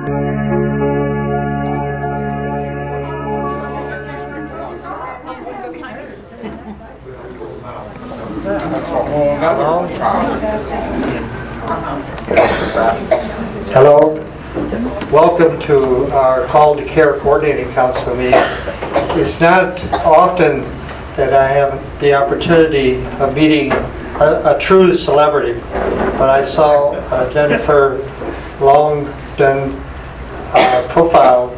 Hello. Welcome to our Call to Care Coordinating Council meeting. It's not often that I have the opportunity of meeting a true celebrity, but I saw Jennifer Longdon profile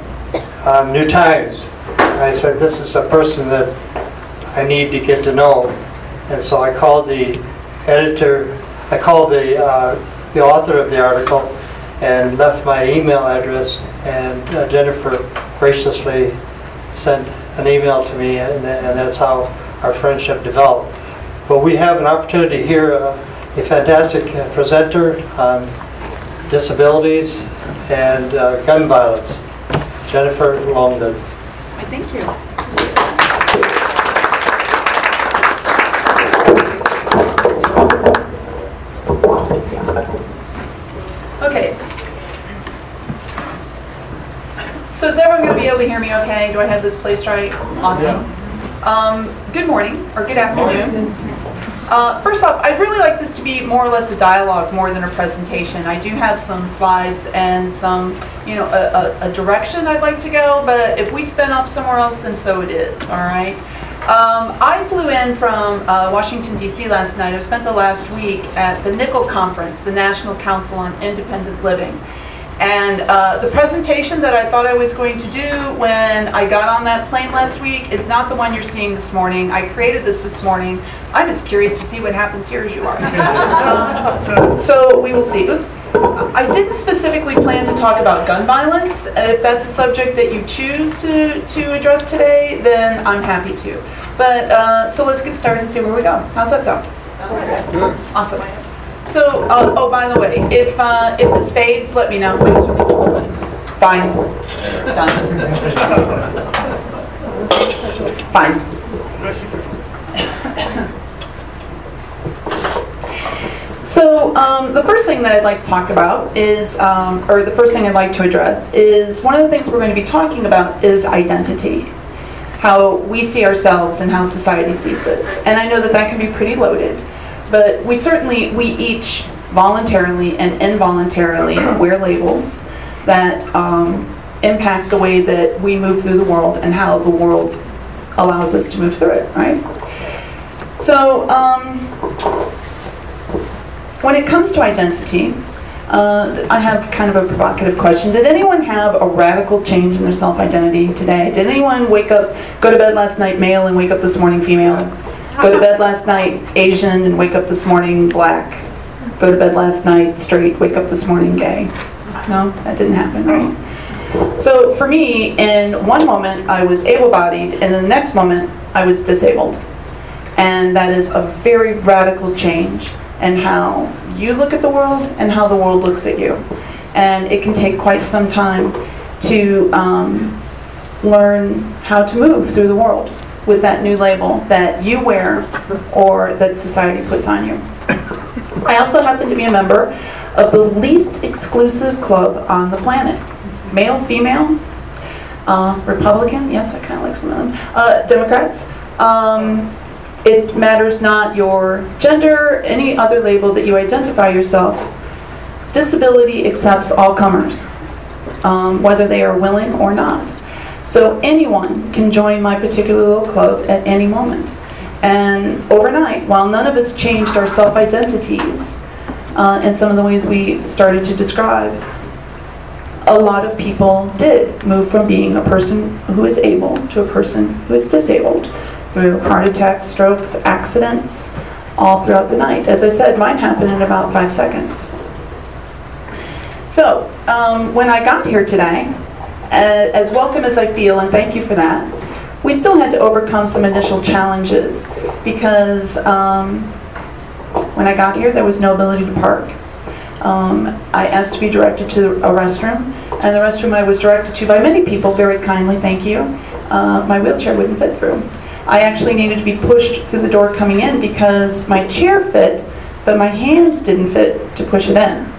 on New Times. I said, this is a person that I need to get to know. And so I called the editor, I called the author of the article and left my email address, and Jennifer graciously sent an email to me, and that's how our friendship developed. But we have an opportunity to hear a fantastic presenter on disabilities and gun violence. Jennifer Longdon. Thank you. Okay. So is everyone going to be able to hear me okay? Do I have this placed right? Awesome. Good morning, or good afternoon. First off, I'd really like this to be more or less a dialogue more than a presentation. I do have some slides and some, a direction I'd like to go, but if we spin up somewhere else, then so it is, all right? I flew in from Washington, D.C. last night. I spent the last week at the NICL conference, the National Council on Independent Living. And the presentation that I thought I was going to do when I got on that plane last week is not the one you're seeing this morning. I created this morning. I'm as curious to see what happens here as you are. So we will see. Oops. I didn't specifically plan to talk about gun violence. If that's a subject that you choose to address today, then I'm happy to. But so let's get started and see where we go. How's that sound? Awesome. So, oh, by the way, if this fades, let me know. Fine. Done. Fine. So, the first thing that I'd like to talk about is, or the first thing I'd like to address is, one of the things we're going to be talking about is identity. How we see ourselves and how society sees us. And I know that that can be pretty loaded. But we each voluntarily and involuntarily wear labels that impact the way that we move through the world and how the world allows us to move through it, right? So when it comes to identity, I have kind of a provocative question. Did anyone have a radical change in their self-identity today? Did anyone go to bed last night male and wake up this morning female? Go to bed last night Asian and wake up this morning black. Go to bed last night straight, wake up this morning gay. No, that didn't happen, right? So for me, in one moment I was able-bodied, and in the next moment I was disabled. And that is a very radical change in how you look at the world and how the world looks at you. And it can take quite some time to learn how to move through the world with that new label that you wear or that society puts on you. I also happen to be a member of the least exclusive club on the planet. Male, female, Republican, yes, I kind of like some of them, Democrats. It matters not your gender, any other label that you identify yourself. Disability accepts all comers, whether they are willing or not. So anyone can join my particular little club at any moment. And overnight, while none of us changed our self-identities in some of the ways we started to describe, a lot of people did move from being a person who is able to a person who is disabled through heart attacks, strokes, accidents, all throughout the night. As I said, mine happened in about 5 seconds. So when I got here today, as welcome as I feel, and thank you for that, we still had to overcome some initial challenges because when I got here there was no ability to park. I asked to be directed to a restroom, and the restroom I was directed to by many people, very kindly, thank you, my wheelchair wouldn't fit through. I actually needed to be pushed through the door coming in because my chair fit, but my hands didn't fit to push it in.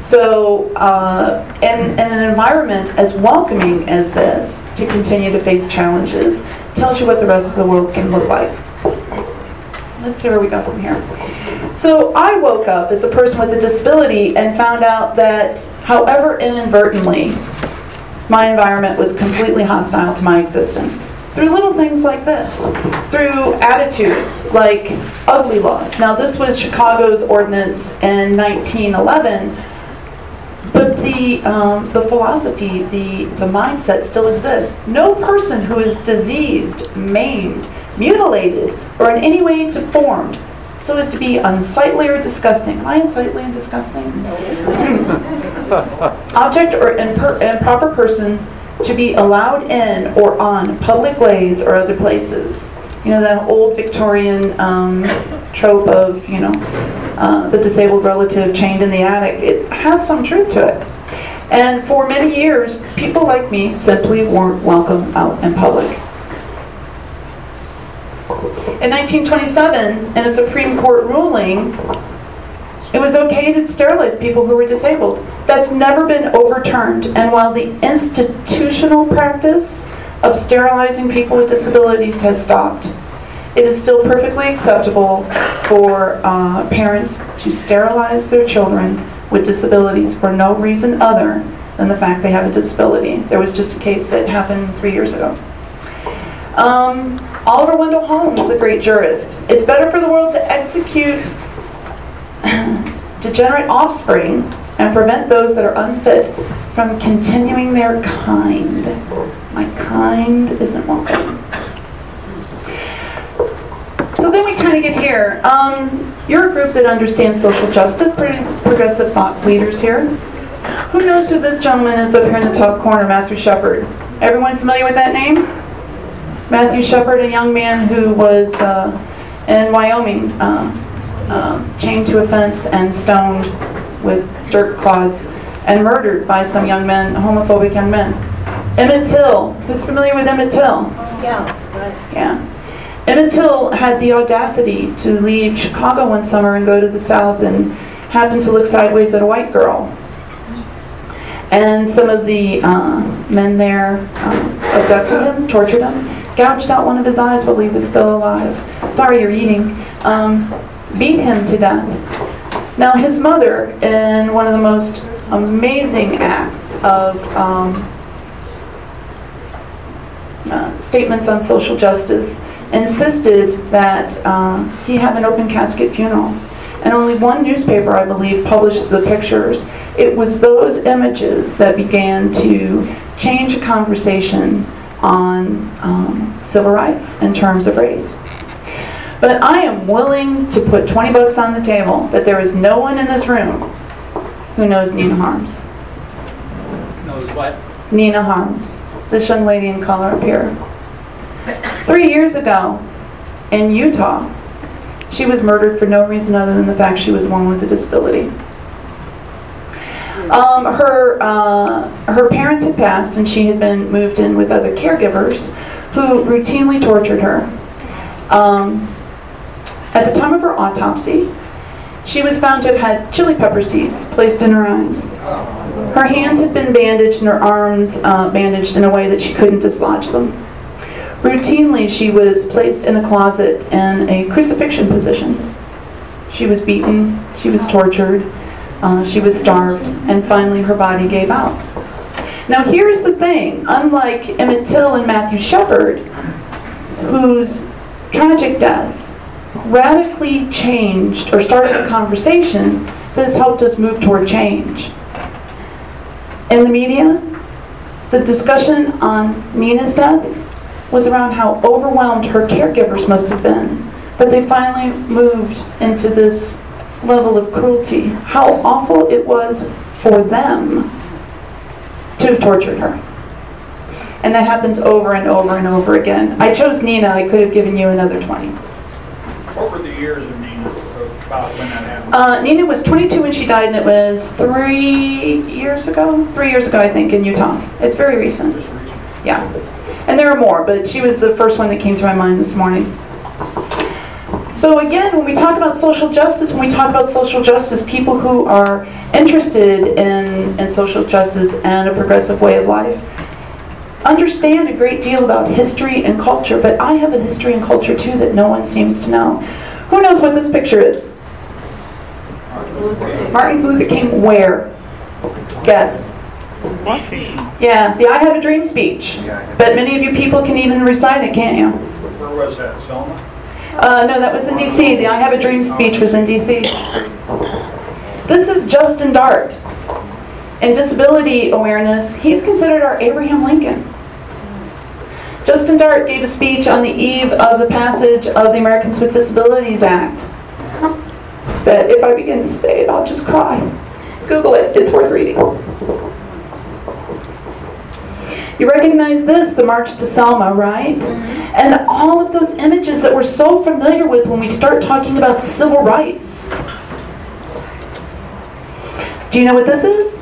So in an environment as welcoming as this, to continue to face challenges, tells you what the rest of the world can look like. Let's see where we go from here. So I woke up as a person with a disability and found out that, however inadvertently, my environment was completely hostile to my existence. Through little things like this. Through attitudes like ugly laws. Now this was Chicago's ordinance in 1911, but the philosophy, the mindset still exists. No person who is diseased, maimed, mutilated, or in any way deformed so as to be unsightly or disgusting. Am I unsightly and disgusting? No. Object or improper person to be allowed in or on public ways or other places. You know, that old Victorian trope of, you know, the disabled relative chained in the attic. It has some truth to it. And for many years, people like me simply weren't welcome out in public. In 1927, in a Supreme Court ruling, it was okay to sterilize people who were disabled. That's never been overturned. And while the institutional practice of sterilizing people with disabilities has stopped, it is still perfectly acceptable for parents to sterilize their children with disabilities for no reason other than the fact they have a disability. There was just a case that happened 3 years ago. Oliver Wendell Holmes, the great jurist. It's better for the world to execute degenerate offspring and prevent those that are unfit from continuing their kind. My kind isn't welcome. So then we kind of get here. You're a group that understands social justice, progressive thought leaders here. Who knows who this gentleman is up here in the top corner, Matthew Shepard? Everyone familiar with that name? Matthew Shepard, a young man who was in Wyoming, chained to a fence and stoned with dirt clods and murdered by some young men, homophobic young men. Emmett Till, who's familiar with Emmett Till? Yeah, right. Yeah. Emmett Till had the audacity to leave Chicago one summer and go to the South and happened to look sideways at a white girl. And some of the men there abducted him, tortured him, gouged out one of his eyes while he was still alive. Sorry, you're eating. Beat him to death. Now his mother, in one of the most amazing acts of statements on social justice, insisted that he have an open casket funeral. And only one newspaper, I believe, published the pictures. It was those images that began to change a conversation on civil rights in terms of race. But I am willing to put 20 bucks on the table that there is no one in this room who knows Nina Harms. Knows what? Nina Harms, this young lady in color up here. 3 years ago in Utah, she was murdered for no reason other than the fact she was a woman with a disability. Her parents had passed and she had been moved in with other caregivers who routinely tortured her. At the time of her autopsy, she was found to have had chili pepper seeds placed in her eyes. Her hands had been bandaged and her arms bandaged in a way that she couldn't dislodge them. Routinely, she was placed in a closet in a crucifixion position. She was beaten, she was tortured, she was starved, and finally her body gave out. Now here's the thing, unlike Emmett Till and Matthew Shepard, whose tragic deaths radically changed or started a conversation that has helped us move toward change. In the media, the discussion on Nina's death was around how overwhelmed her caregivers must have been, that they finally moved into this level of cruelty, how awful it was for them to have tortured her. And that happens over and over and over again. I chose Nina, I could have given you another 20. What were the years of Nina, about when that happened? Nina was 22 when she died, and it was 3 years ago? 3 years ago, I think, in Utah. It's very recent. Just recent. Yeah. And there are more, but she was the first one that came to my mind this morning. So again, when we talk about social justice, people who are interested in social justice and a progressive way of life understand a great deal about history and culture, but I have a history and culture too that no one seems to know. Who knows what this picture is? Martin Luther King where? Guess. Yeah, the I Have a Dream speech. But many of you people can even recite it, can't you? Where was that, Selma? No, that was in D.C. The I Have a Dream speech was in D.C. This is Justin Dart. In disability awareness, he's considered our Abraham Lincoln. Justin Dart gave a speech on the eve of the passage of the Americans with Disabilities Act. That if I begin to say it, I'll just cry. Google it, it's worth reading. You recognize this, the March to Selma, right? And all of those images that we're so familiar with when we start talking about civil rights. Do you know what this is?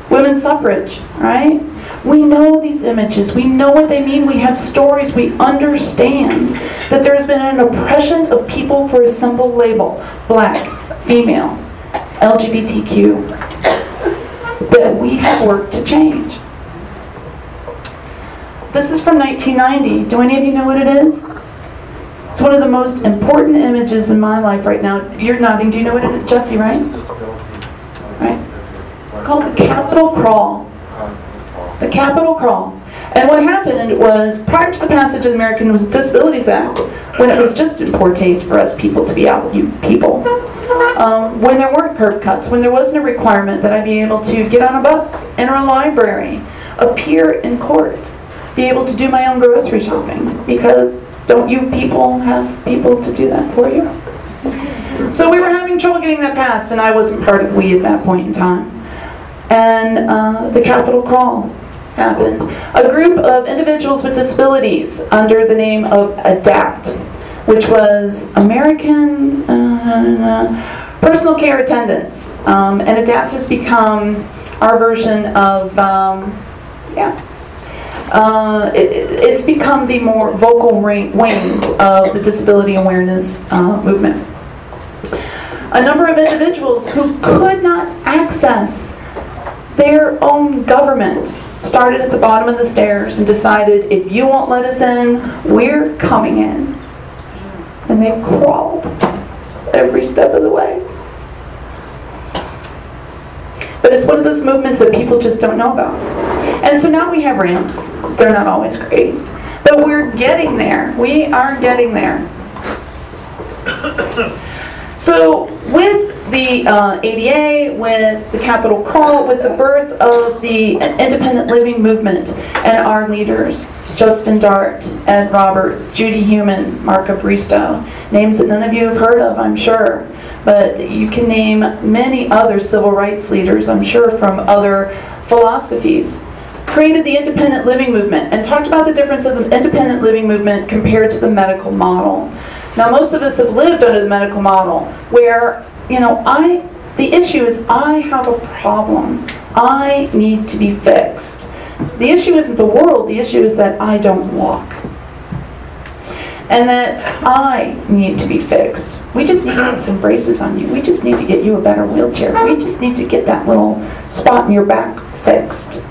Women's suffrage, right? We know these images. We know what they mean. We have stories. We understand that there has been an oppression of people for a simple label. Black, female, LGBTQ. That we have worked to change. This is from 1990. Do any of you know what it is? It's one of the most important images in my life right now. You're nodding. Do you know what it is? Jesse, right? Right? It's called the Capitol Crawl. The Capitol Crawl. And what happened was, prior to the passage of the Americans with Disabilities Act, when it was just in poor taste for us people to be out, you people, when there weren't curb cuts, when there wasn't a requirement that I be able to get on a bus, enter a library, appear in court, be able to do my own grocery shopping, because don't you people have people to do that for you? So we were having trouble getting that passed, and I wasn't part of we at that point in time. And the Capitol Crawl happened. A group of individuals with disabilities under the name of ADAPT, which was American Personal Care Attendants. And ADAPT has become our version of, it's become the more vocal wing of the disability awareness movement. A number of individuals who could not access their own government started at the bottom of the stairs and decided, if you won't let us in, we're coming in. And they crawled every step of the way. But it's one of those movements that people just don't know about. And so now we have ramps. They're not always great. But we're getting there. We are getting there. So with the ADA, with the Capitol Crawl, with the birth of the independent living movement and our leaders, Justin Dart, Ed Roberts, Judy Heumann, Marca Bristow, names that none of you have heard of, I'm sure, but you can name many other civil rights leaders, I'm sure, from other philosophies, created the independent living movement and talked about the difference of the independent living movement compared to the medical model. Now, most of us have lived under the medical model where, you know, the issue is I have a problem. I need to be fixed. The issue isn't the world, the issue is that I don't walk. And that I need to be fixed. We just need to get some braces on you. We just need to get you a better wheelchair. We just need to get that little spot in your back fixed.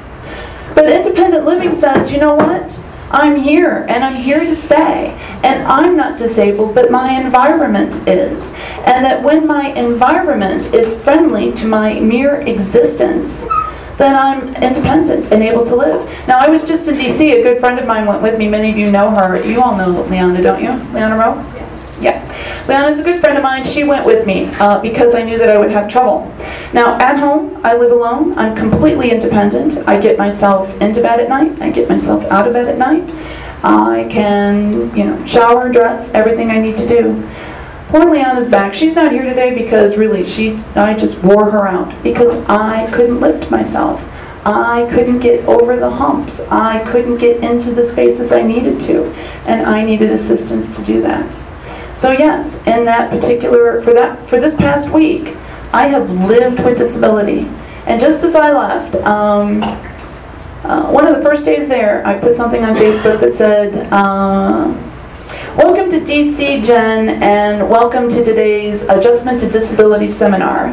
But independent living says, you know what? I'm here, and I'm here to stay. And I'm not disabled, but my environment is. And that when my environment is friendly to my mere existence, then I'm independent and able to live. Now, I was just in D.C. A good friend of mine went with me. Many of you know her. You all know Leona, don't you? Leona Rowe? Yeah. Leona's a good friend of mine. She went with me because I knew that I would have trouble. Now, at home, I live alone. I'm completely independent. I get myself into bed at night. I get myself out of bed at night. I can, you know, shower, dress, everything I need to do. Poor Leona's back. She's not here today because really, I just wore her out because I couldn't lift myself. I couldn't get over the humps. I couldn't get into the spaces I needed to, and I needed assistance to do that. So yes, in that particular, for this past week, I have lived with disability. And just as I left, one of the first days there, I put something on Facebook that said, Welcome to DC, Jen, and welcome to today's Adjustment to Disability seminar.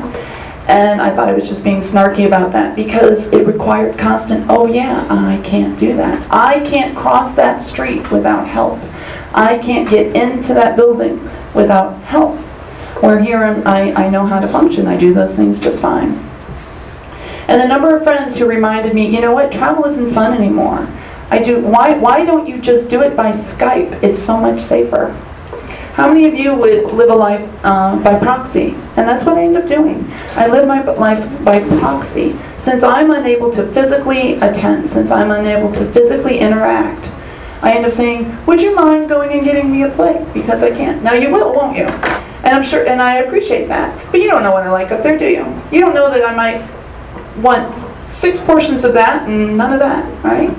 And I thought I was just being snarky about that because it required constant, oh yeah, I can't do that. I can't cross that street without help. I can't get into that building without help. Where here I know how to function. I do those things just fine. And the number of friends who reminded me, you know what, travel isn't fun anymore. Why don't you just do it by Skype? It's so much safer. How many of you would live a life by proxy? And that's what I end up doing. I live my life by proxy. Since I'm unable to physically attend, since I'm unable to physically interact, I end up saying, would you mind going and getting me a plate? Because I can't. Now you will, won't you? And I'm sure, and I appreciate that. But you don't know what I like up there, do you? You don't know that I might want 6 portions of that and none of that, right?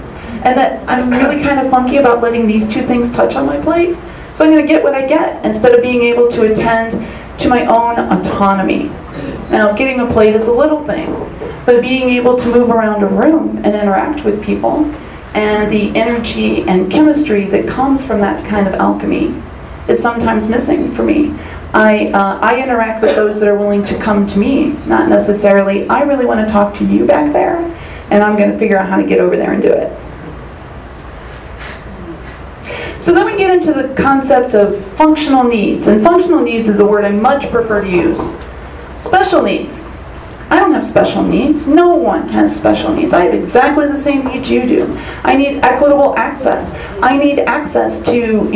And that I'm really kind of funky about letting these 2 things touch on my plate. So I'm going to get what I get instead of being able to attend to my own autonomy. Now, getting a plate is a little thing, but being able to move around a room and interact with people and the energy and chemistry that comes from that kind of alchemy is sometimes missing for me. I interact with those that are willing to come to me, not necessarily, I really want to talk to you back there, and I'm going to figure out how to get over there and do it. So then we get into the concept of functional needs, and functional needs is a word I much prefer to use. Special needs. I don't have special needs. No one has special needs. I have exactly the same needs you do. I need equitable access. I need access to,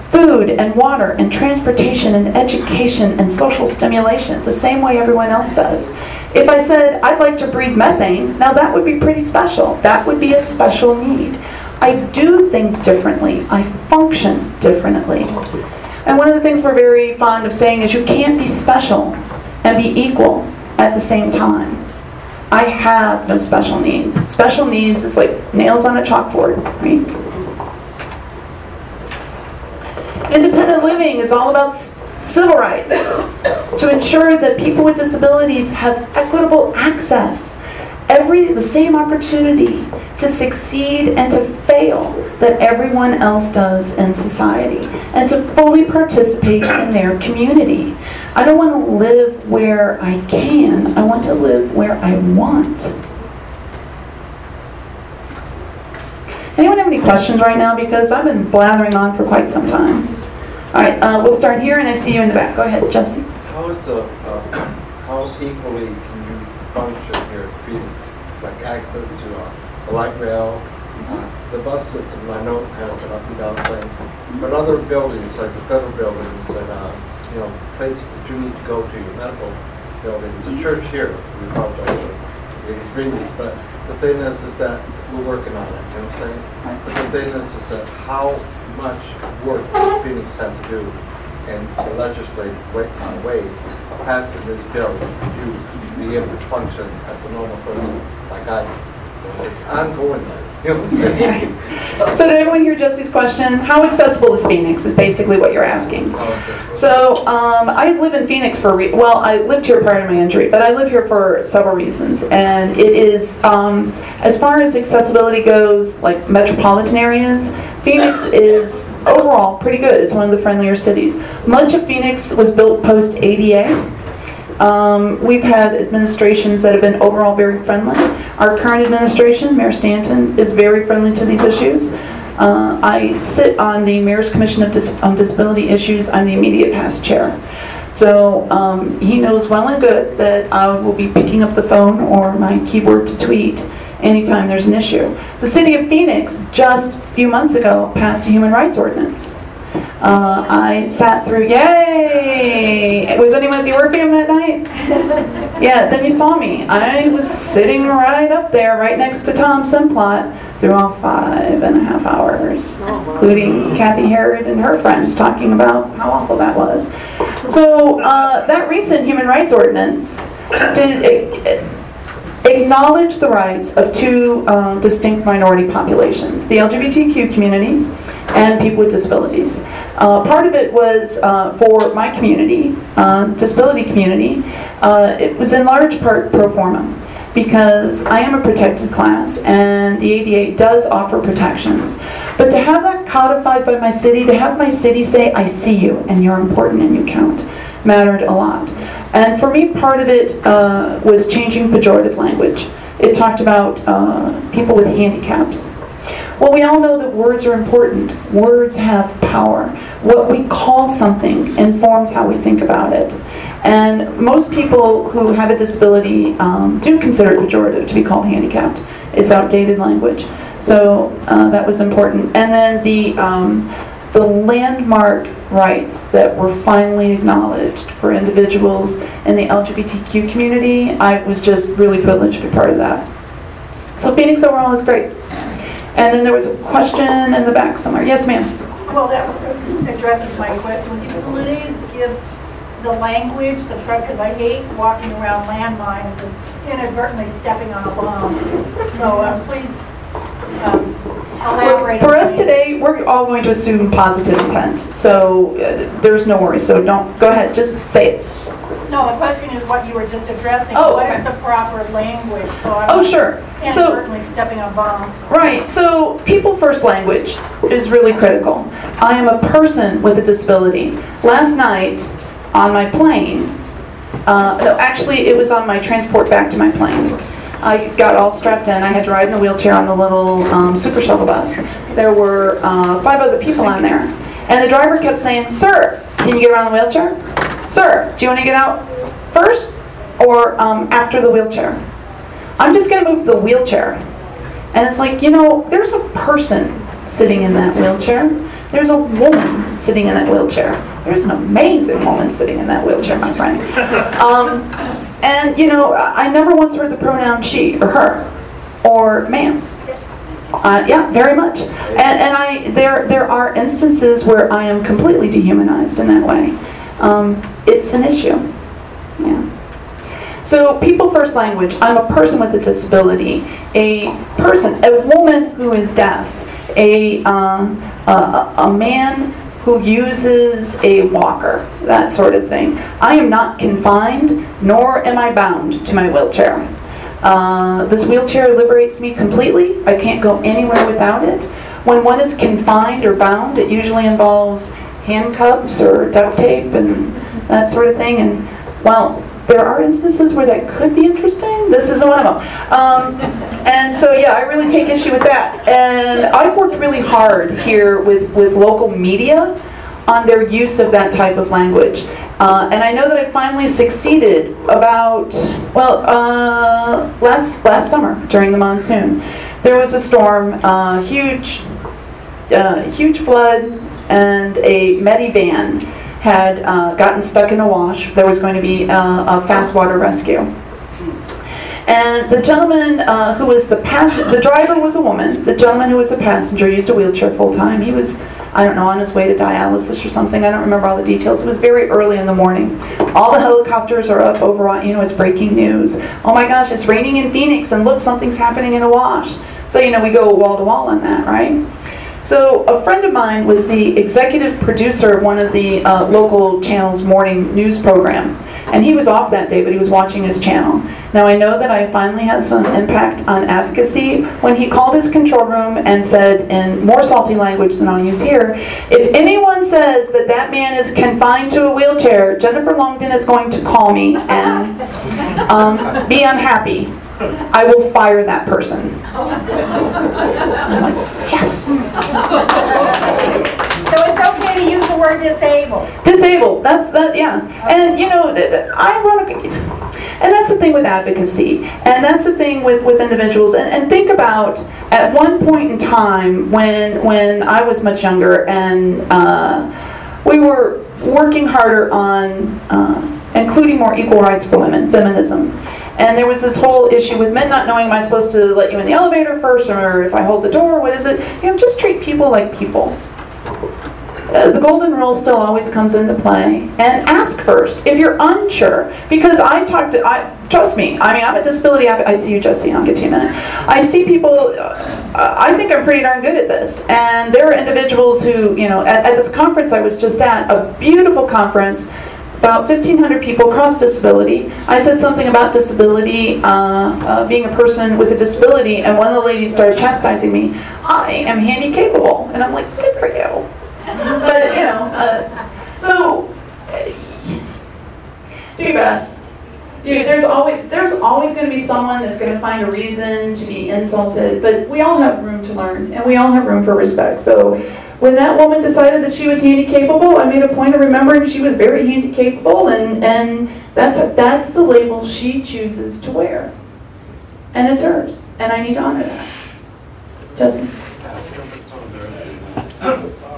food and water and transportation and education and social stimulation, the same way everyone else does. If I said, I'd like to breathe methane, now that would be pretty special. That would be a special need. I do things differently. I function differently. And one of the things we're very fond of saying is you can't be special and be equal at the same time. I have no special needs. Special needs is like nails on a chalkboard, right? Independent living is all about civil rights, to ensure that people with disabilities have equitable access, the same opportunity to succeed and to fail that everyone else does in society, and to fully participate in their community. I don't want to live where I can, I want to live where I want. Anyone have any questions right now? Because I've been blathering on for quite some time. All right, we'll start here, and I see you in the back. Go ahead, Jesse. How equally can you function here at Phoenix? Like access to the light rail, the bus system, I know has an up and down thing, but other buildings, like the federal buildings and places that you need to go to, your medical buildings, the church here, we apologize for the agreements, but the thing is that we're working on it, you know what I'm saying? But the thing is that how much work does Phoenix have to do in the legislative ways of passing these bills for you to be able to function as a normal person like I do. It's ongoing, you know what I'm saying? So did everyone hear Jesse's question? How accessible is Phoenix is basically what you're asking. So I live in Phoenix I lived here prior to my injury, but I live here for several reasons. And it is, as far as accessibility goes, like metropolitan areas, Phoenix is overall pretty good. It's one of the friendlier cities. Much of Phoenix was built post-ADA. We've had administrations that have been overall very friendly. Our current administration, Mayor Stanton, is very friendly to these issues. I sit on the Mayor's Commission on Disability Issues. I'm the immediate past chair. So he knows well and good that I will be picking up the phone or my keyboard to tweet anytime there's an issue. The city of Phoenix just a few months ago passed a human rights ordinance. I sat through, yay! Was anyone at the Orpheum that night? Yeah, then you saw me. I was sitting right up there, right next to Tom Simplot, through all 5.5 hours, including Kathy Herod and her friends talking about how awful that was. So that recent human rights ordinance did acknowledge the rights of 2 distinct minority populations, the LGBTQ community and people with disabilities. Part of it was for my community, disability community. It was in large part pro forma, because I am a protected class, and and the ADA does offer protections. But to have that codified by my city, to have my city say, I see you, and you're important and you count, mattered a lot. And for me, part of it was changing pejorative language. It talked about people with handicaps. Well, we all know that words are important. Words have power. What we call something informs how we think about it. And most people who have a disability do consider it pejorative to be called handicapped. It's outdated language. So that was important. And then the landmark rights that were finally acknowledged for individuals in the LGBTQ community, I was just really privileged to be part of that. So Phoenix overall is great. And then there was a question in the back somewhere. Yes, ma'am. Well, that addresses my question. Would you please give the language, because I hate walking around landmines and inadvertently stepping on a bomb. So please elaborate. For us today, we're all going to assume positive intent. So there's no worry. So don't, go ahead, just say it. No, the question is what you were just addressing. Oh, what okay. is the proper language? So I'm oh, sure. inadvertently stepping on bombs. Right. So people first language is really critical. I am a person with a disability. Last night on my plane, no, actually it was on my transport back to my plane. I got all strapped in. I had to ride in the wheelchair on the little super shuttle bus. There were 5 other people on there. And the driver kept saying, "Sir, can you get around the wheelchair? Sir, do you want to get out first or after the wheelchair?" I'm just going to move the wheelchair. And it's like, you know, there's a person sitting in that wheelchair. There's a woman sitting in that wheelchair. There's an amazing woman sitting in that wheelchair, my friend. And, you know, I never once heard the pronoun she or her or ma'am. Yeah, very much. And there are instances where I am completely dehumanized in that way. It's an issue. Yeah. So people first language. I'm a person with a disability. A woman who is deaf. A man who uses a walker, that sort of thing. I am not confined, nor am I bound to my wheelchair. This wheelchair liberates me completely. I can't go anywhere without it. When one is confined or bound, it usually involves handcuffs or duct tape and that sort of thing. And well, there are instances where that could be interesting. This isn't one of them. And so yeah, I really take issue with that. And I've worked really hard here with local media on their use of that type of language. And I know that I finally succeeded about, well, last summer during the monsoon. There was a storm, huge flood, and a Medivan had gotten stuck in a wash. There was going to be a fast water rescue. And the gentleman who was the driver was a woman. The gentleman who was a passenger used a wheelchair full time. He was, I don't know, on his way to dialysis or something. I don't remember all the details. It was very early in the morning. All the helicopters are up over, you know, it's breaking news. Oh my gosh, it's raining in Phoenix, and look, something's happening in a wash. So, you know, we go wall to wall on that, right? So a friend of mine was the executive producer of one of the local channel's morning news program. And he was off that day, but he was watching his channel. Now I know that I finally had some impact on Advocacy when he called his control room and said in more salty language than I'll use here, "If anyone says that that man is confined to a wheelchair, Jennifer Longdon is going to call me and be unhappy. I will fire that person." I'm like, yes. So it's okay to use the word disabled. Disabled, yeah. And you know, and that's the thing with advocacy, and that's the thing with individuals. And think about at one point in time when I was much younger, and we were working harder on including more equal rights for women, feminism. And there was this whole issue with men not knowing, am I supposed to let you in the elevator first, or if I hold the door, what is it? You know, just treat people like people. The golden rule still always comes into play. And ask first if you're unsure. Because trust me, I mean, I'm a disability advocate. I see you, Jesse, and I'll get to you in a minute. I see people, I think I'm pretty darn good at this. And there are individuals who, you know, at this conference I was just at, a beautiful conference, about 1,500 people cross disability. I said something about disability, being a person with a disability, and one of the ladies started chastising me. I am handi-capable, and I'm like, good for you. But so do your best. There's always going to be someone that's going to find a reason to be insulted, but we all have room to learn, and we all have room for respect. So when that woman decided that she was handi-capable, I made a point of remembering she was very handi-capable, and that's the label she chooses to wear. And it's hers, and I need to honor that. Justin?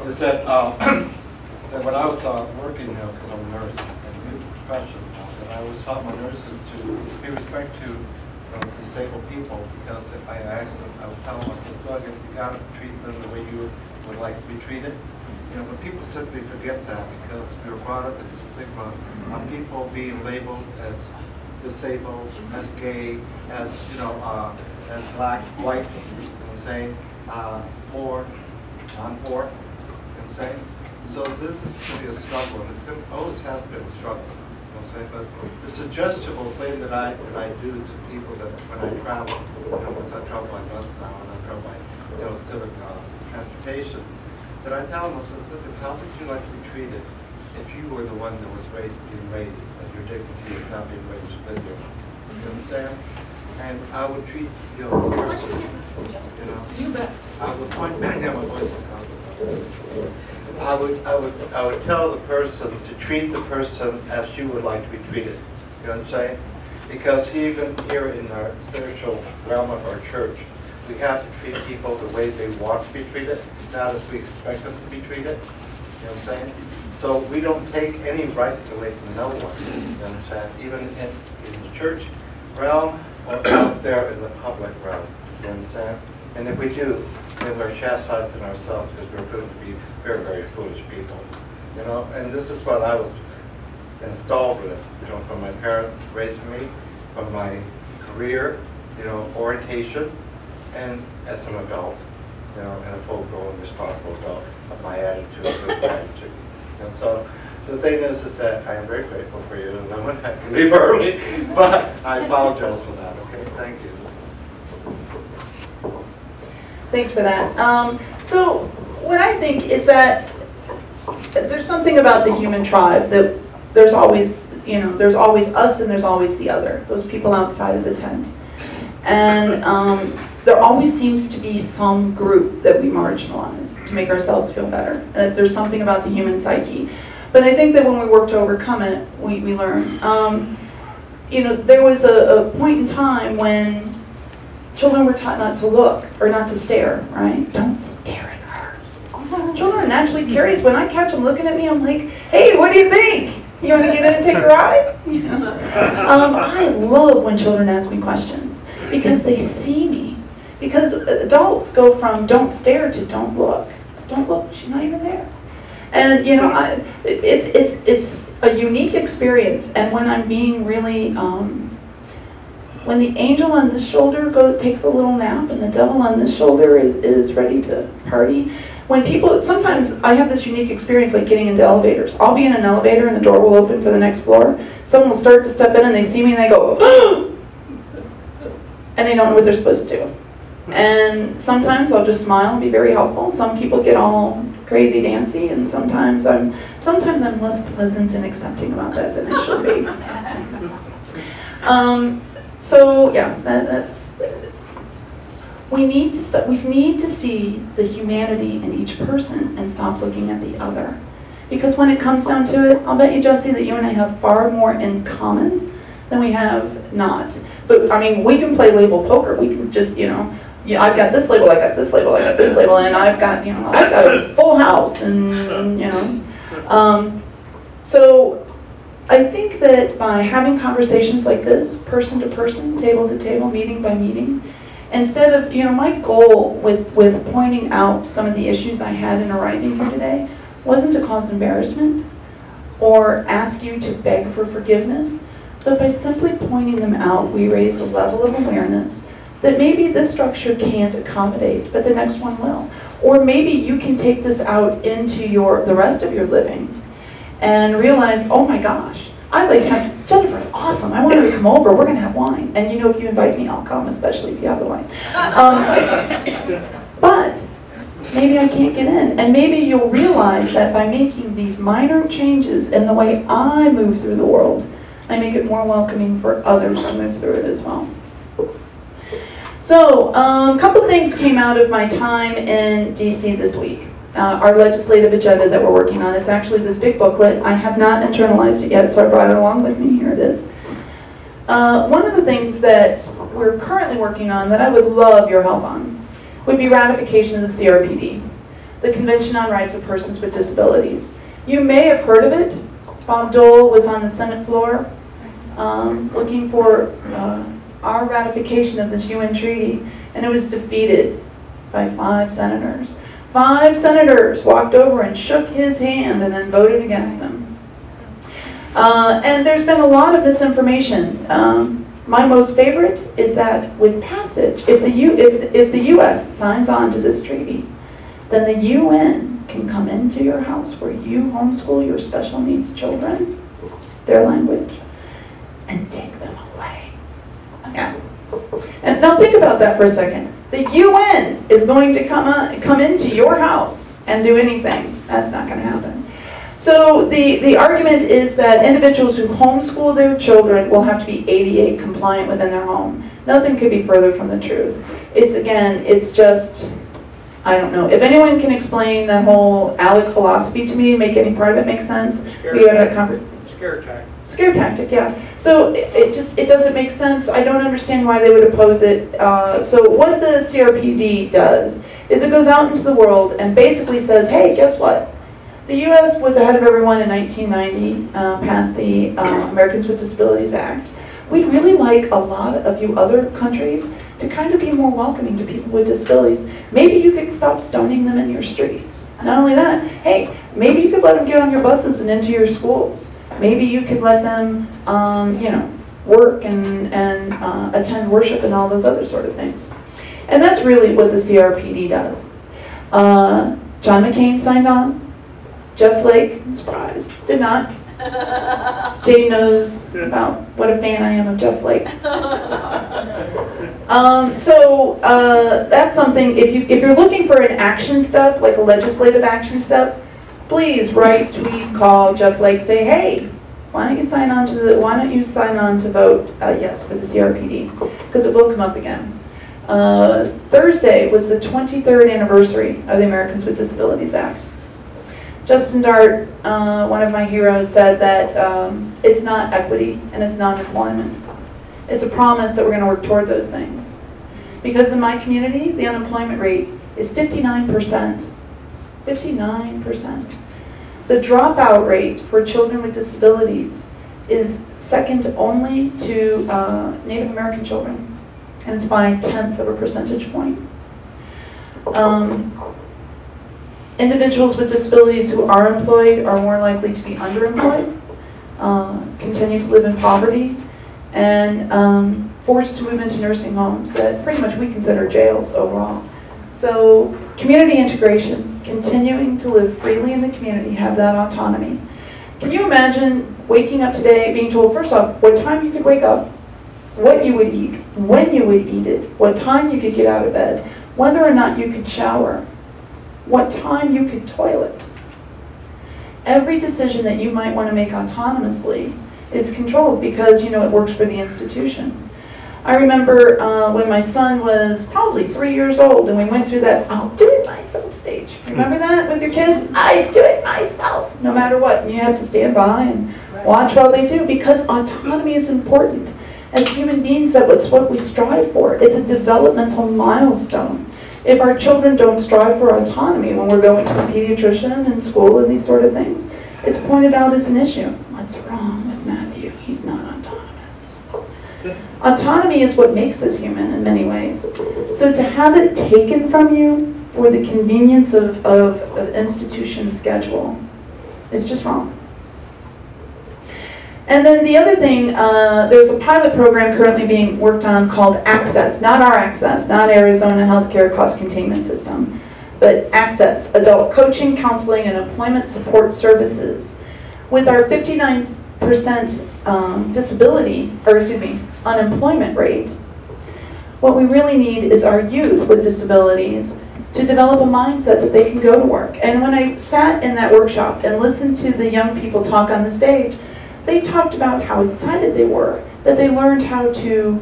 Is that when I was working, because I'm a nurse and a new profession, and I always taught my nurses to pay respect to disabled people, because if I asked them, I would tell them, I said, look, if you got to treat them the way you would like to be treated. But people simply forget that, because we were brought up as a stigma on people being labeled as disabled, as gay, as as black, white, you know what I'm saying, poor, non-poor, you know what I'm saying. So this is going to be a struggle, and always has been a struggle. You know what I'm saying? But the suggestible thing that I do to people that when I travel, because I travel by bus now and I travel by civic transportation, that I tell them, I says, look, how would you like to be treated if you were the one that was being raised, and your dignity is not being raised with you? You understand? And I would treat the person, I would point back. Yeah, my voice is gone. I would tell the person to treat the person as you would like to be treated. You know what I'm saying? Because even here in our spiritual realm of our church, we have to treat people the way they want to be treated, not as we expect them to be treated. You know what I'm saying? So we don't take any rights away from no one. You understand? Even in the church realm or out there in the public realm. You understand? And if we do, then we're chastising ourselves because we're proven to be very, very foolish people. And this is what I was installed with, from my parents raising me, from my career, orientation, and as an adult, and a full-grown, responsible adult, of my attitude, good attitude. So the thing is that I am very grateful for you, and I'm going to have to leave early, but I apologize for that. Okay, thank you. Thanks for that. So what I think is that there's something about the human tribe that there's always, there's always us and there's always the other, those people outside of the tent. And there always seems to be some group that we marginalize to make ourselves feel better. That there's something about the human psyche. But I think that when we work to overcome it, we learn. There was a point in time when children were taught not to look or not to stare, right? Don't stare at her. Children are naturally curious. When I catch them looking at me, I'm like, hey, what do you think? You want to get in and take a ride? I love when children ask me questions because they see me. Because adults go from don't stare to don't look. Don't look, she's not even there. And it's a unique experience. And when I'm being really, when the angel on this shoulder takes a little nap and the devil on this shoulder is ready to party. When people, sometimes I have this unique experience like getting into elevators. I'll be in an elevator and the door will open for the next floor. Someone will start to step in and they see me and they go, oh! And they don't know what they're supposed to do. And sometimes I'll just smile and be very helpful. Some people get all crazy dancy, and sometimes I'm less pleasant and accepting about that than I should be. So yeah, that's. We need to see the humanity in each person and stop looking at the other, because when it comes down to it, I'll bet you, Jesse, that you and I have far more in common than we have not. But I mean, we can play label poker. We can just, I've got this label, I got this label, I got this label, and I've got a full house, and So I think that by having conversations like this, person to person, table to table, meeting by meeting, instead of, my goal with pointing out some of the issues I had in arriving here today wasn't to cause embarrassment or ask you to beg for forgiveness, but by simply pointing them out, we raise a level of awareness that maybe this structure can't accommodate, but the next one will. Or maybe you can take this out into the rest of your living and realized, oh my gosh, I'd like to have, Jennifer's awesome, I want her to come over, we're gonna have wine. And you know, if you invite me, I'll come, especially if you have the wine. But maybe I can't get in. And maybe you'll realize that by making these minor changes in the way I move through the world, I make it more welcoming for others to move through it as well. So, a couple things came out of my time in DC this week. Our legislative agenda that we're working on. It's actually this big booklet. I have not internalized it yet, so I brought it along with me. Here it is. One of the things that we're currently working on that I would love your help on would be ratification of the CRPD, the Convention on Rights of Persons with Disabilities. You may have heard of it. Bob Dole was on the Senate floor looking for our ratification of this UN treaty, and it was defeated by 5 senators. 5 senators walked over and shook his hand and then voted against him. And there's been a lot of misinformation. My most favorite is that with passage, if the U.S. signs on to this treaty, then the UN can come into your house where you homeschool your special needs children, their language, and take them away. Yeah. And now think about that for a second. The UN is going to come into your house and do anything. That's not going to happen. So the argument is that individuals who homeschool their children will have to be ADA compliant within their home. Nothing could be further from the truth. It's just, I don't know. If anyone can explain that whole ALEC philosophy to me, make any part of it make sense, we have that conversation. Scare tactic. Scare tactic, yeah. So it doesn't make sense. I don't understand why they would oppose it. So what the CRPD does is it goes out into the world and basically says, hey, guess what? The U.S. was ahead of everyone in 1990, passed the Americans with Disabilities Act. We'd really like a lot of you other countries to kind of be more welcoming to people with disabilities. Maybe you could stop stoning them in your streets. Not only that, hey, maybe you could let them get on your buses and into your schools. Maybe you could let them, work and attend worship and all those other sort of things. And that's really what the CRPD does. John McCain signed on. Jeff Flake, surprise, did not. Jane knows about what a fan I am of Jeff Flake. That's something, if you're looking for an action step, like a legislative action step, please write, tweet, call Jeff Flake, say, hey, why don't you sign on to vote yes for the CRPD? Because it will come up again. Thursday was the 23rd anniversary of the Americans with Disabilities Act. Justin Dart, one of my heroes, said that it's not equity and it's not employment. It's a promise that we're going to work toward those things. Because in my community, the unemployment rate is 59%. 59%. The dropout rate for children with disabilities is second only to Native American children, and it's by 0.1 of a percentage point. Individuals with disabilities who are employed are more likely to be underemployed, continue to live in poverty, and forced to move into nursing homes that pretty much we consider jails overall. So community integration, continuing to live freely in the community, have that autonomy. Can you imagine waking up today being told, first off, what time you could wake up, what you would eat, when you would eat it, what time you could get out of bed, whether or not you could shower, what time you could toilet. Every decision that you might want to make autonomously is controlled because, it works for the institution. I remember when my son was probably 3 years old and we went through that I'll do it myself stage. Remember that with your kids? I do it myself, no matter what. And you have to stand by and watch while they do, because autonomy is important. As human beings, that's what we strive for. It's a developmental milestone. If our children don't strive for autonomy when we're going to the pediatrician in school and these sort of things, it's pointed out as an issue. What's wrong with Matthew? He's not autonomous. Autonomy is what makes us human in many ways. So to have it taken from you for the convenience of an institution's schedule is just wrong. And then the other thing, there's a pilot program currently being worked on called Access, not our Access, not Arizona Healthcare Cost Containment System, but Access, Adult Coaching, Counseling, and Employment Support Services. With our 59% unemployment rate, what we really need is our youth with disabilities to develop a mindset that they can go to work. And when I sat in that workshop and listened to the young people talk on the stage, they talked about how excited they were, that they learned how to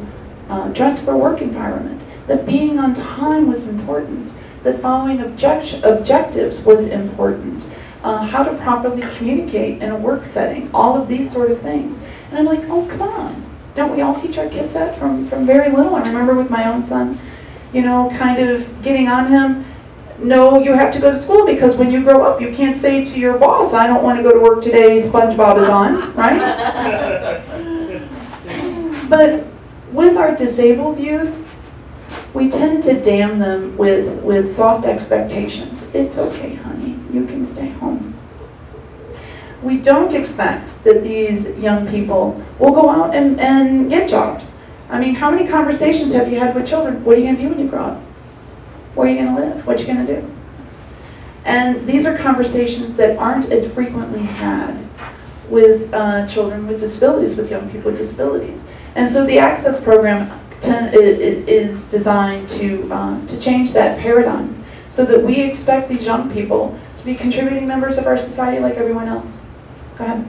dress for a work environment, that being on time was important, that following objectives was important, how to properly communicate in a work setting, all of these sort of things. And I'm like, oh, come on. Don't we all teach our kids that from very little? I remember with my own son, you know, kind of getting on him, no, you have to go to school because when you grow up, you can't say to your boss, I don't want to go to work today, SpongeBob is on, right? But with our disabled youth, we tend to damn them with soft expectations. It's okay, honey, you can stay home. We don't expect that these young people will go out and get jobs. I mean, how many conversations have you had with children? What are you going to do when you grow up? Where are you going to live? What are you going to do? And these are conversations that aren't as frequently had with children with disabilities, with young people with disabilities. And so the Access program is designed to change that paradigm so that we expect these young people to be contributing members of our society like everyone else. Go ahead.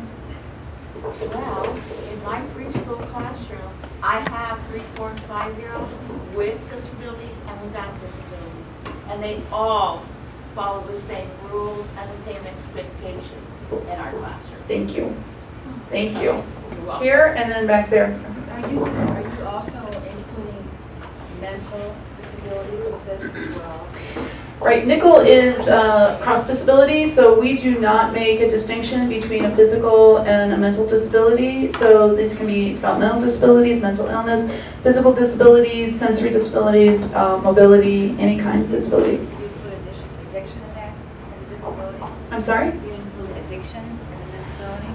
Well, in my preschool classroom, I have 3-, 4-, and 5-year-olds with disabilities and without disabilities. And they all follow the same rules and the same expectations in our classroom. Thank you. Thank you. Here and then back there. Are you also including mental disabilities with this as well? Right, nickel is cross disability, so we do not make a distinction between a physical and a mental disability. So these can be developmental disabilities, mental illness, physical disabilities, sensory disabilities, mobility, any kind of disability. Do you include addiction in that as a disability? I'm sorry? Do you include addiction as a disability?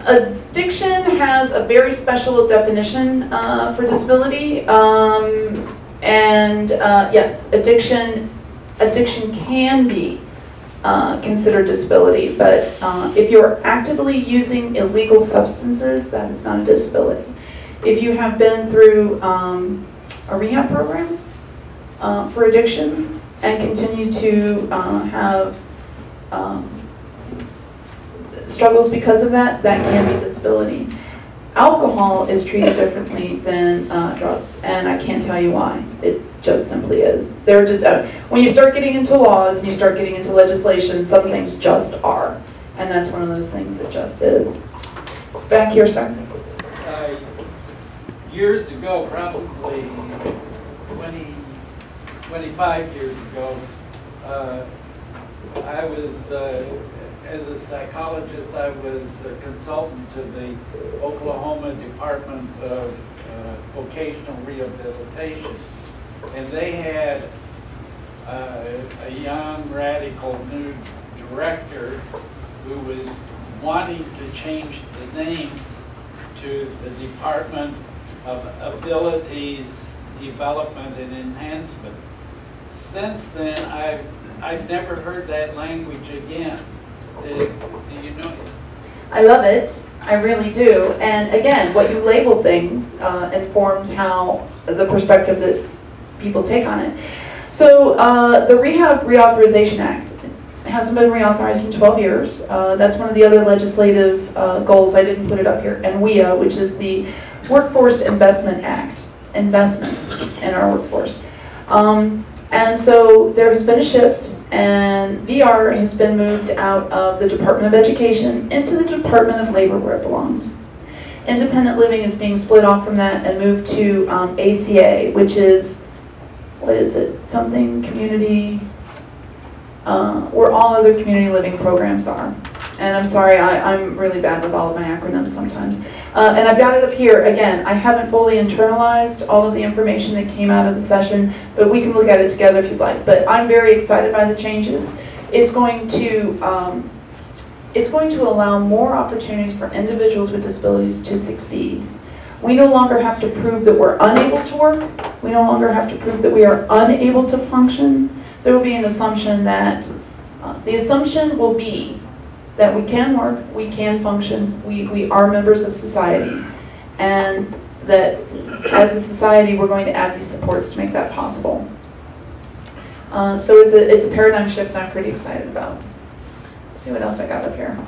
Addiction has a very special definition for disability. Yes, addiction can be considered disability, but if you're actively using illegal substances, that is not a disability. If you have been through a rehab program for addiction and continue to have struggles because of that, that can be disability. Alcohol is treated differently than drugs, and I can't tell you why. It just simply is. They're just, when you start getting into laws and you start getting into legislation, some things just are, and that's one of those things that just is. Back here, sir. Years ago, probably 25 years ago, I was as a psychologist, I was a consultant to the Oklahoma Department of Vocational Rehabilitation. And they had a young, radical new director who was wanting to change the name to the Department of Abilities Development and Enhancement. Since then, I've never heard that language again. Do you know it? I love it. I really do. And again, what you label things informs how the perspective that people take on it. So the Rehab Reauthorization Act hasn't been reauthorized in 12 years. That's one of the other legislative goals. I didn't put it up here. And WIA, which is the Workforce Investment Act, investment in our workforce. And so there has been a shift, and VR has been moved out of the Department of Education into the Department of Labor, where it belongs. Independent living is being split off from that and moved to ACA, which is, what is it, something community, where all other community living programs are. And I'm sorry, I'm really bad with all of my acronyms sometimes. And I've got it up here. Again, I haven't fully internalized all of the information that came out of the session, but we can look at it together if you'd like. But I'm very excited by the changes. It's going to allow more opportunities for individuals with disabilities to succeed. We no longer have to prove that we're unable to work. We no longer have to prove that we are unable to function. There will be an assumption that, the assumption will be that we can work, we can function, we are members of society, and that as a society we're going to add these supports to make that possible. So it's a paradigm shift that I'm pretty excited about. Let's see what else I got up here.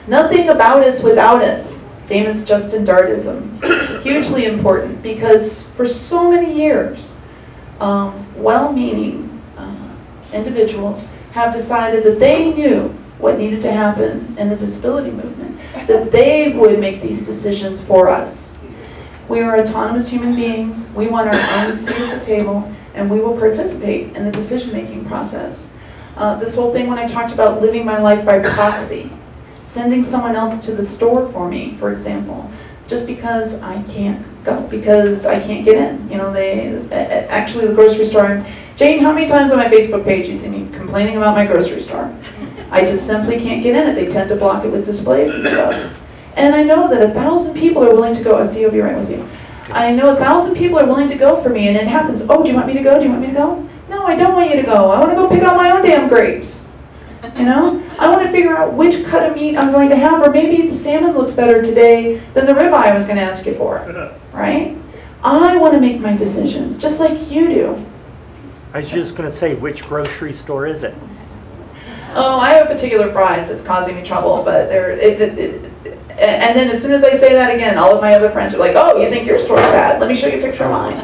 Nothing about us without us. Famous Justin Dartism. Hugely important, because for so many years, well-meaning individuals have decided that they knew what needed to happen in the disability movement, that they would make these decisions for us. We are autonomous human beings, we want our own seat at the table, and we will participate in the decision-making process. This whole thing when I talked about living my life by proxy, sending someone else to the store for me, for example, just because I can't go, because I can't get in. You know, actually the grocery store, Jane, how many times on my Facebook page you see me complaining about my grocery store? I just simply can't get in it. They tend to block it with displays and stuff. And I know that 1,000 people are willing to go. I see, I'll be right with you. I know 1,000 people are willing to go for me, and it happens. Oh, do you want me to go? Do you want me to go? No, I don't want you to go. I want to go pick out my own damn grapes. You know? I want to figure out which cut of meat I'm going to have, or maybe the salmon looks better today than the ribeye I was going to ask you for. Right? I want to make my decisions, just like you do. I was just going to say, which grocery store is it? Oh, I have a particular fries that's causing me trouble, but and then as soon as I say that again, all of my other friends are like, oh, you think your store's bad? Let me show you a picture of mine.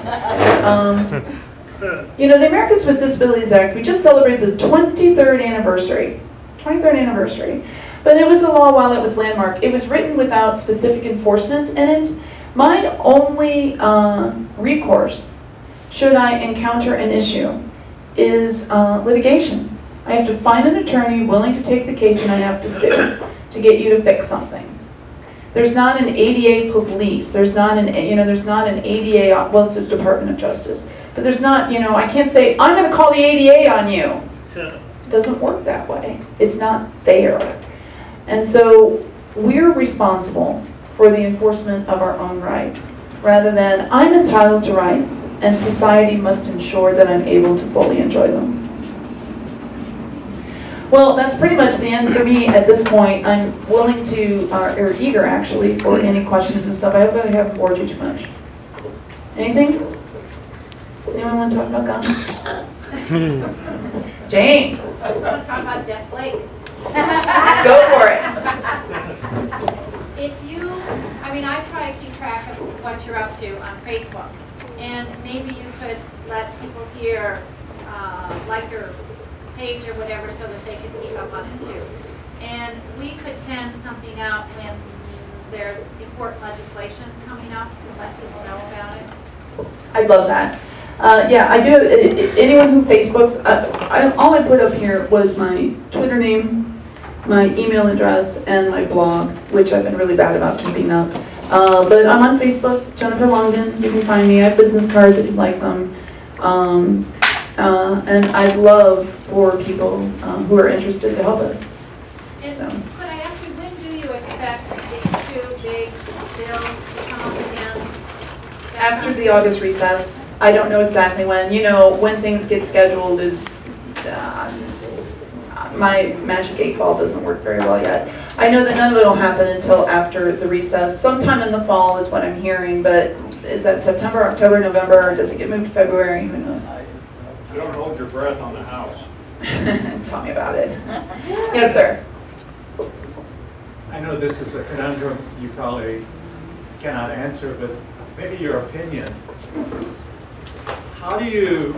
You know, the Americans with Disabilities Act, we just celebrated the 23rd anniversary. 23rd anniversary. But it was a law while it was landmark. It was written without specific enforcement in it. My only recourse, should I encounter an issue, is litigation. I have to find an attorney willing to take the case, and I have to sue to get you to fix something. There's not an ADA police. There's not an, there's not an ADA, well, it's a Department of Justice. But there's not, I can't say, I'm going to call the ADA on you. It doesn't work that way. It's not there. And so we're responsible for the enforcement of our own rights, rather than I'm entitled to rights and society must ensure that I'm able to fully enjoy them. Well, that's pretty much the end for me at this point. I'm willing to, or eager actually, for any questions and stuff. I hope I haven't bored you too much. Anything? Anyone want to talk about guns? Jane. I want to talk about Jeff Blake. Go for it. I try to keep track of what you're up to on Facebook, and maybe you could let people hear, like your page or whatever, so that they can keep up on it too. And we could send something out when there's important legislation coming up and let people know about it. I'd love that. Yeah, I do. Anyone who Facebooks, all I put up here was my Twitter name, my email address, and my blog, which I've been really bad about keeping up. But I'm on Facebook, Jennifer Longdon. You can find me. I have business cards if you'd like them. And I'd love for people who are interested to help us. And so. Could I ask you, when do you expect these two big bills to come up again? After the August recess. I don't know exactly when. When things get scheduled is, my magic 8-ball doesn't work very well yet. I know that none of it will happen until after the recess. Sometime in the fall is what I'm hearing, but is that September, October, November, or does it get moved to February? Who knows? Don't hold your breath on the House. Tell me about it. Yes, sir. I know this is a conundrum you probably cannot answer, but maybe your opinion. How do you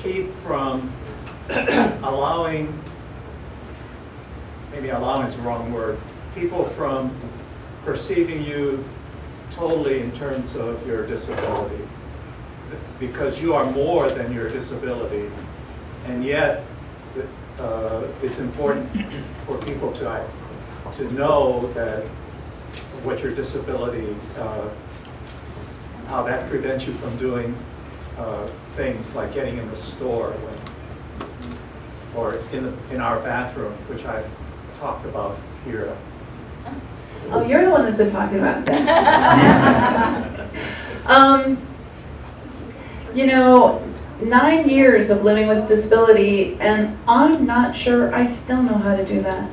keep from allowing, maybe allowing is the wrong word, people from perceiving you totally in terms of your disability? Because you are more than your disability, and yet it's important for people to know that what your disability, how that prevents you from doing things like getting in the store or in our bathroom, which I've talked about here. Oh, you're the one that's been talking about that. 9 years of living with disability, and I'm not sure I still know how to do that.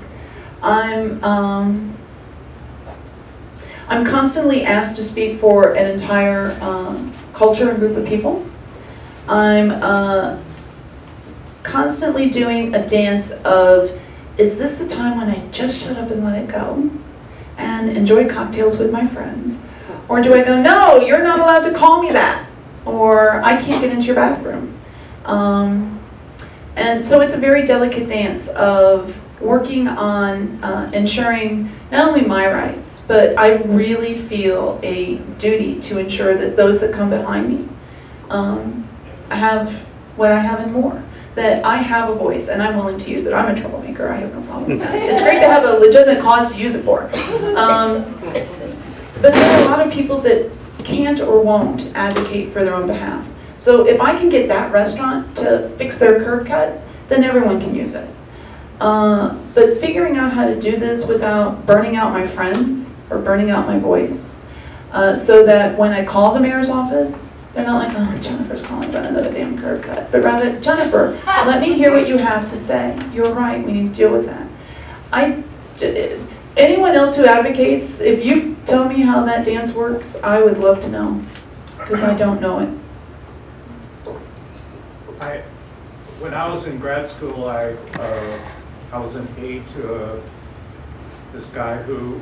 I'm constantly asked to speak for an entire culture and group of people. I'm constantly doing a dance of, is this the time when I just shut up and let it go and enjoy cocktails with my friends? Or do I go, no, you're not allowed to call me that, or I can't get into your bathroom? And so it's a very delicate dance of working on ensuring not only my rights, but I really feel a duty to ensure that those that come behind me have what I have and more. That I have a voice and I'm willing to use it. I'm a troublemaker, I have no problem with that. It's great to have a legitimate cause to use it for. But there are a lot of people that can't or won't advocate for their own behalf. So if I can get that restaurant to fix their curb cut, then everyone can use it. But figuring out how to do this without burning out my friends or burning out my voice, so that when I call the mayor's office, they're not like, oh, Jennifer's calling about another damn curb cut, but rather, Jennifer, let me hear what you have to say. You're right, we need to deal with that. Anyone else who advocates, if you tell me how that dance works, I would love to know, because I don't know it. When I was in grad school, I was an aide to this guy who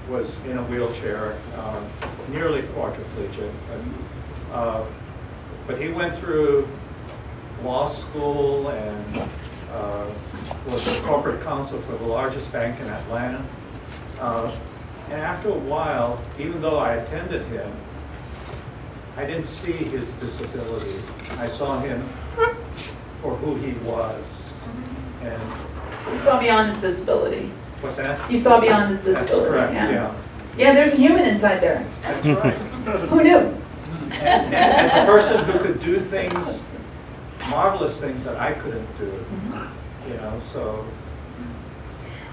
was in a wheelchair, nearly quadriplegic. But he went through law school and was the corporate counsel for the largest bank in Atlanta. And after a while, even though I attended him, I didn't see his disability. I saw him for who he was. And you saw beyond his disability. What's that? You saw beyond his disability. That's correct, yeah. Yeah, there's a human inside there. That's right. Who knew? And as a person who could do things, marvelous things that I couldn't do, you know, so.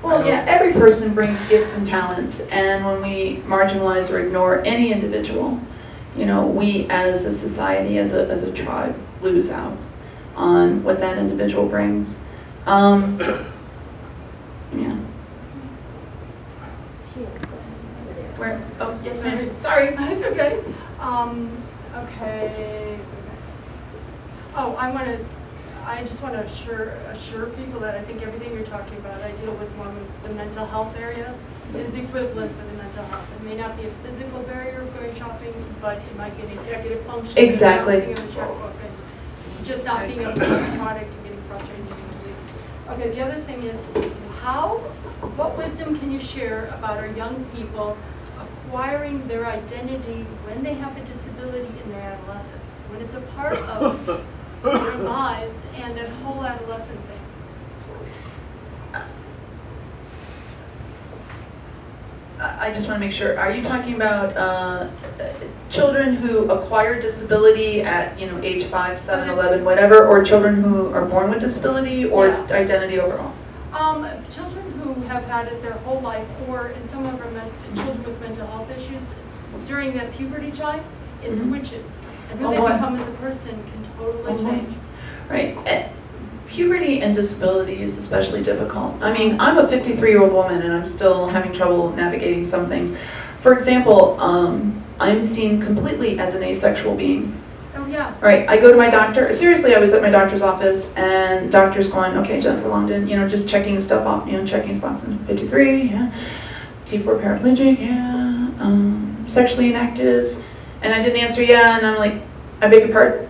Well, yeah, every person brings gifts and talents, and when we marginalize or ignore any individual, you know, we as a society, as a tribe, lose out on what that individual brings. Yeah. Where? Oh, yes, ma'am. Sorry. It's okay. Okay. Oh, I just want to assure people that I think everything you're talking about, I deal with more with the mental health area, is equivalent for the mental health. It may not be a physical barrier of going shopping, but it might be an executive function. Exactly. Of a checkbook and just not being able to buy a product and getting frustrated and needing to leave. Okay, the other thing is, what wisdom can you share about our young people acquiring their identity when they have a disability in their adolescence, when it's a part of their lives and that whole adolescent thing? I just want to make sure, are you talking about children who acquire disability at, you know, age 5, 7, 11, whatever, or children who are born with disability, or identity overall? Children who have had it their whole life, or in some of our children with mental health issues, during that puberty time, it switches. And who they become as a person can totally change. Right. Puberty and disability is especially difficult. I mean, I'm a 53-year-old woman and I'm still having trouble navigating some things. For example, I'm seen completely as an asexual being. Oh, yeah. Right, I go to my doctor. Seriously, I was at my doctor's office and doctor's going, okay, Jennifer Longdon, you know, just checking his stuff off, you know, checking his boxes. 53, yeah. T4 paraplegic, yeah. Sexually inactive. And I didn't answer, yeah, and I'm like, I beg your pardon?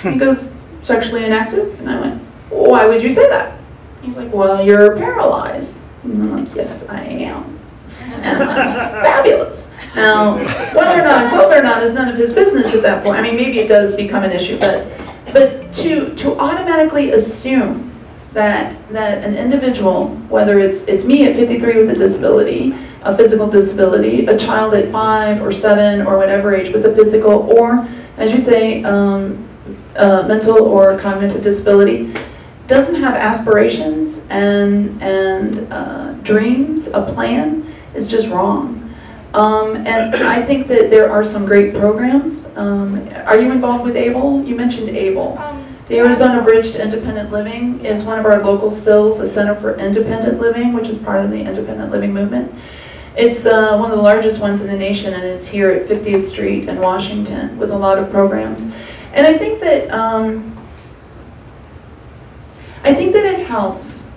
He goes, sexually inactive? And I went, why would you say that? He's like, well, you're paralyzed. And I'm like, yes, I am. And I'm like, fabulous. Now, whether or not I'm sober or not is none of his business at that point. I mean, maybe it does become an issue, but to automatically assume that an individual, whether it's me at 53 with a disability, a physical disability, a child at 5 or 7 or whatever age with a physical, or, as you say, mental or cognitive disability, doesn't have aspirations and dreams, a plan, is just wrong. And I think that there are some great programs. Are you involved with ABLE? You mentioned ABLE. The Arizona Bridge to Independent Living is one of our local CILs, a Center for Independent Living, which is part of the independent living movement. It's one of the largest ones in the nation, and it's here at 50th Street in Washington with a lot of programs. And I think that it helps.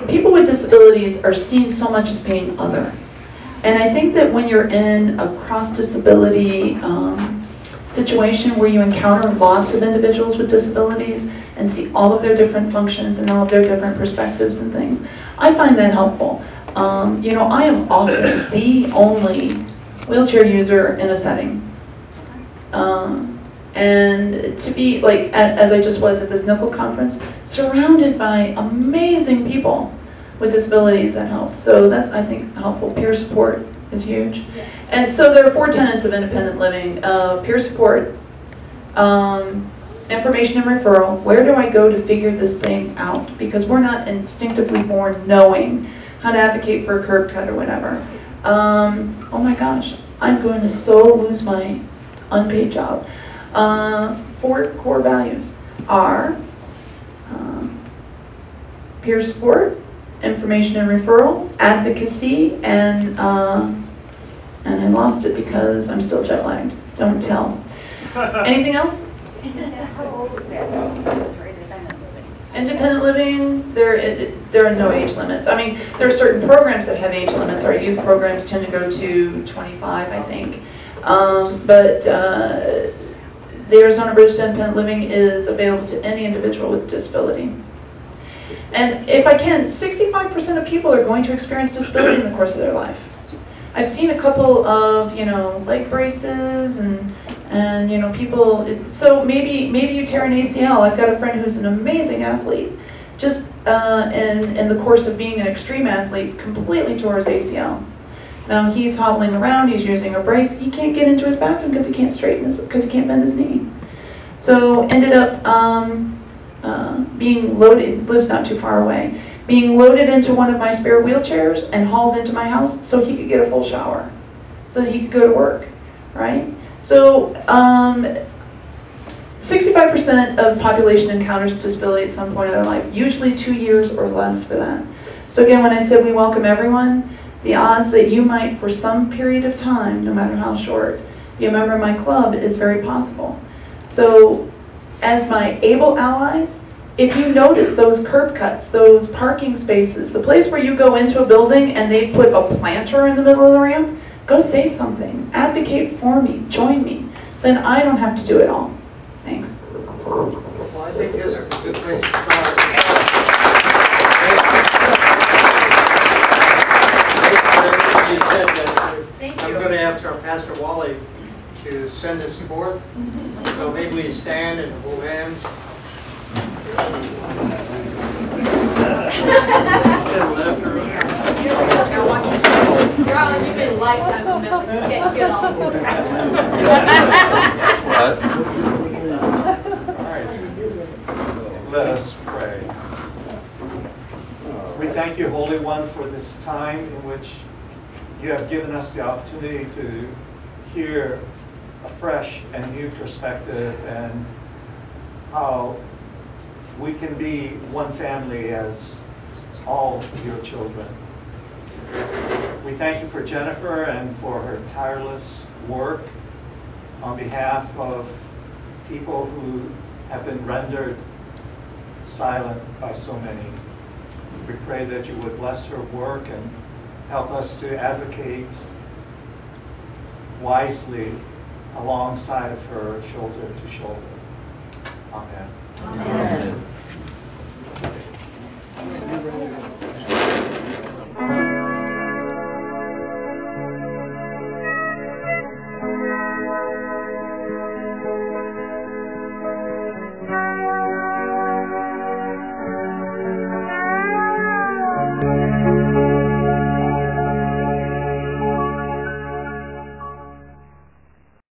People with disabilities are seen so much as being other. And I think that when you're in a cross-disability situation where you encounter lots of individuals with disabilities and see all of their different functions and all of their different perspectives and things, I find that helpful. You know, I am often the only wheelchair user in a setting. And to be, like, as I just was at this NICL conference, surrounded by amazing people with disabilities, that helped. So that's, I think, helpful. Peer support is huge. Yeah. And so there are 4 tenets of independent living. Peer support, information and referral. Where do I go to figure this thing out? Because we're not instinctively born knowing how to advocate for a curb cut or whatever. Oh my gosh, I'm going to so lose my unpaid job. 4 core values are peer support, information and referral, advocacy, and I lost it because I'm still jet lagged. Don't tell. Anything else? How old is that? Independent living, there are no age limits. I mean, there are certain programs that have age limits. Our youth programs tend to go to 25, I think. But the Arizona Bridge to Independent Living is available to any individual with a disability. And if I can, 65% of people are going to experience disability in the course of their life. I've seen a couple of, you know, leg braces and you know, people, so maybe you tear an ACL. I've got a friend who's an amazing athlete. Just in the course of being an extreme athlete, completely tore his ACL. Now he's hobbling around, he's using a brace. He can't get into his bathroom because he can't because he can't bend his knee. So ended up being loaded, lives not too far away, being loaded into one of my spare wheelchairs and hauled into my house so he could get a full shower, so that he could go to work, right? So 65% of population encounters disability at some point in their life, usually 2 years or less for that. So again, when I said we welcome everyone, the odds that you might, for some period of time, no matter how short, be a member of my club is very possible. So as my able allies, if you notice those curb cuts, those parking spaces, the place where you go into a building and they put a planter in the middle of the ramp, go say something, advocate for me, join me. Then I don't have to do it all. Thanks. Well, I think this is a good place to start. I'm going to ask our Pastor Wally to send us forth. So maybe we stand and hold hands. Darling, you've been lifetime commitment. You can't get off. Let us pray. We thank you, Holy One, for this time in which you have given us the opportunity to hear a fresh and new perspective and how we can be one family as all your children. We thank you for Jennifer and for her tireless work on behalf of people who have been rendered silent by so many. We pray that you would bless her work and help us to advocate wisely alongside of her, shoulder to shoulder. Amen. Amen. Amen.